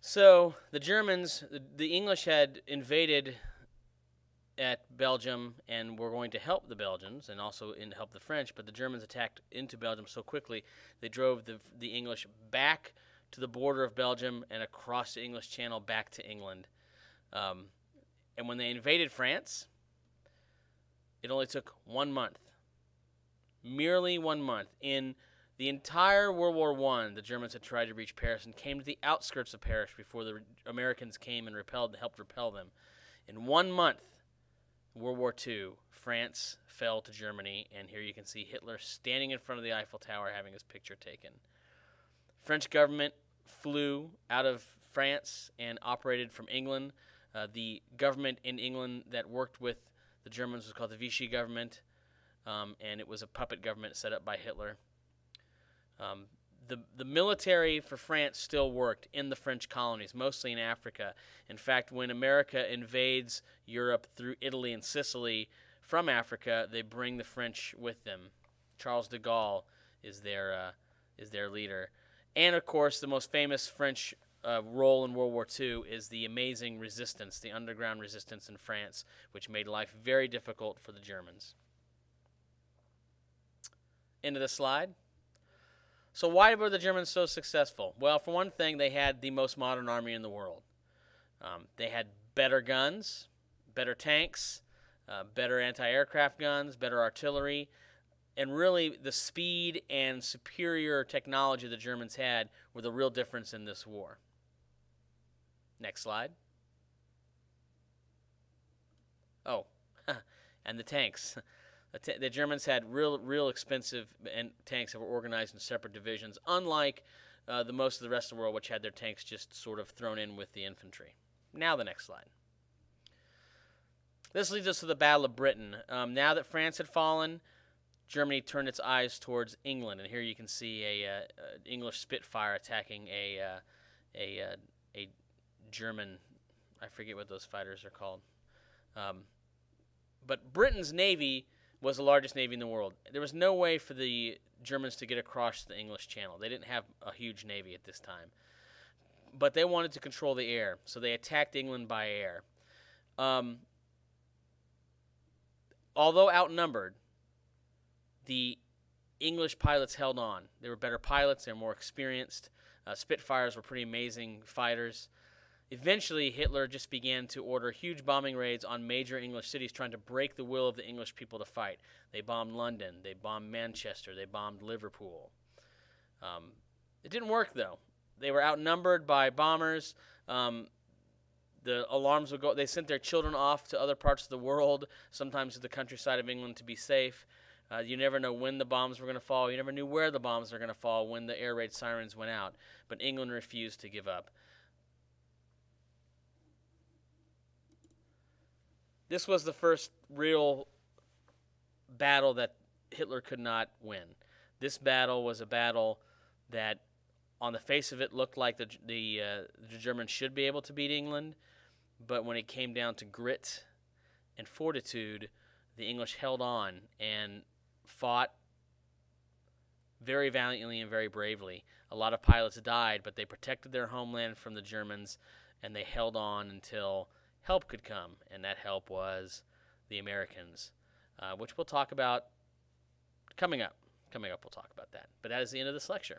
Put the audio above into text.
So the English had invaded at Belgium and were going to help the Belgians and also help the French, but the Germans attacked into Belgium so quickly they drove the English back to the border of Belgium and across the English Channel back to England. Um, and when they invaded France, it only took 1 month, merely 1 month. In the entire World War I, the Germans had tried to reach Paris and came to the outskirts of Paris before the Americans came and helped repel them. In 1 month, World War II, France fell to Germany, and here you can see Hitler standing in front of the Eiffel Tower having his picture taken. French government flew out of France and operated from England. The government in England that worked with the Germans was called the Vichy government, and it was a puppet government set up by Hitler. The military for France still worked in the French colonies, mostly in Africa. In fact, when America invades Europe through Italy and Sicily from Africa, they bring the French with them. Charles de Gaulle is their leader. And of course, the most famous French role in World War II is the amazing resistance, the underground resistance in France, which made life very difficult for the Germans. Into the slide. So why were the Germans so successful? Well, for one thing, they had the most modern army in the world. They had better guns, better tanks, better anti-aircraft guns, better artillery, and really the speed and superior technology the Germans had were the real difference in this war. Next slide. Oh, and the tanks. The Germans had real expensive tanks that were organized in separate divisions, unlike the most of the rest of the world, which had their tanks just sort of thrown in with the infantry. Now the next slide. This leads us to the Battle of Britain. Now that France had fallen, Germany turned its eyes towards England, and here you can see a English Spitfire attacking a German. I forget what those fighters are called. But Britain's navy was the largest navy in the world. There was no way for the Germans to get across the English Channel. They didn't have a huge navy at this time. But they wanted to control the air, so they attacked England by air. Although outnumbered, the English pilots held on. They were better pilots. They were more experienced. Spitfires were pretty amazing fighters. Eventually, Hitler just began to order huge bombing raids on major English cities, trying to break the will of the English people to fight. They bombed London. They bombed Manchester. They bombed Liverpool. It didn't work, though. They were outnumbered by bombers. The alarms would go. They sent their children off to other parts of the world, sometimes to the countryside of England, to be safe. You never know when the bombs were going to fall. You never knew where the bombs were going to fall when the air raid sirens went out. But England refused to give up. This was the first real battle that Hitler could not win. This battle was a battle that, on the face of it, looked like the Germans should be able to beat England, but when it came down to grit and fortitude, the English held on and fought very valiantly and very bravely. A lot of pilots died, but they protected their homeland from the Germans, and they held on until help could come, and that help was the Americans, which we'll talk about coming up. Coming up, we'll talk about that. But that is the end of this lecture.